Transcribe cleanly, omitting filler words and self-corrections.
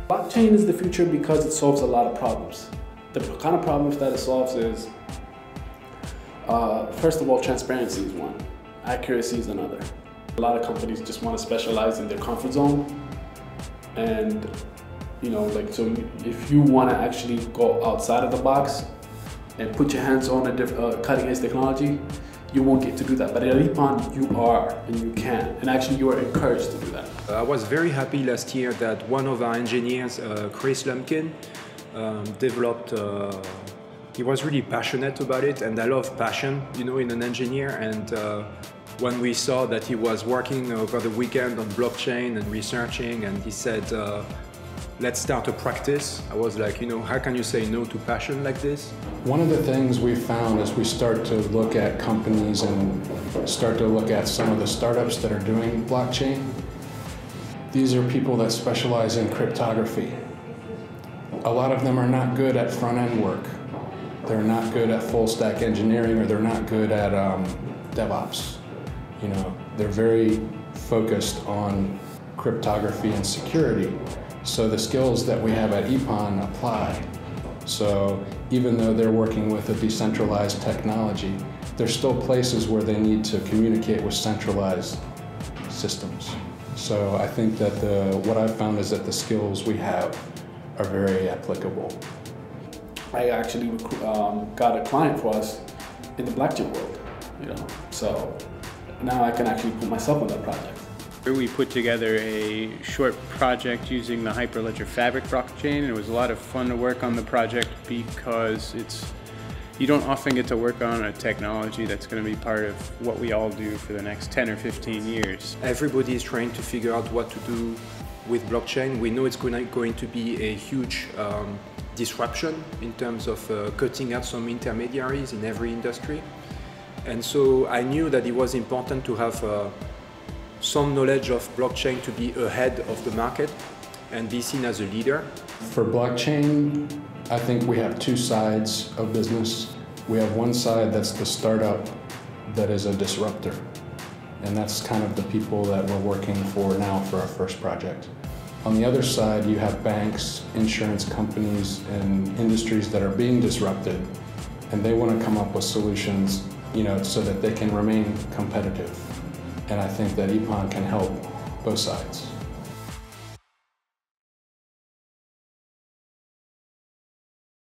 Blockchain is the future because it solves a lot of problems. The kind of problems that it solves is, first of all, transparency is one, accuracy is another. A lot of companies just want to specialize in their comfort zone, and so if you want to actually go outside of the box and put your hands on a cutting-edge technology, you won't get to do that. But at Ippon, you are, and you can, and actually you are encouraged to do that. I was very happy last year that one of our engineers, Chris Lumpkin, developed, he was really passionate about it, and I love passion, in an engineer. And when we saw that he was working over the weekend on blockchain and researching, and he said, let's start a practice. I was like, how can you say no to passion like this? One of the things we found as we start to look at companies and start to look at some of the startups that are doing blockchain, these are people that specialize in cryptography. A lot of them are not good at front-end work. They're not good at full-stack engineering, or they're not good at DevOps. They're very focused on cryptography and security. So the skills that we have at Ippon apply. So even though they're working with a decentralized technology, there's still places where they need to communicate with centralized systems. So I think that what I've found is that the skills we have are very applicable. I actually got a client for us in the blockchain world, so now I can actually put myself on that project. We put together a short project using the Hyperledger Fabric blockchain, and it was a lot of fun to work on the project because you don't often get to work on a technology that's going to be part of what we all do for the next 10 or 15 years. Everybody is trying to figure out what to do with blockchain. We know it's going to be a huge disruption in terms of cutting out some intermediaries in every industry. And so I knew that it was important to have some knowledge of blockchain to be ahead of the market and be seen as a leader. For blockchain, I think we have two sides of business. We have one side that's the startup that is a disruptor. And that's kind of the people that we're working for now for our first project. On the other side, you have banks, insurance companies, and industries that are being disrupted, and they want to come up with solutions, so that they can remain competitive. And I think that Ippon can help both sides.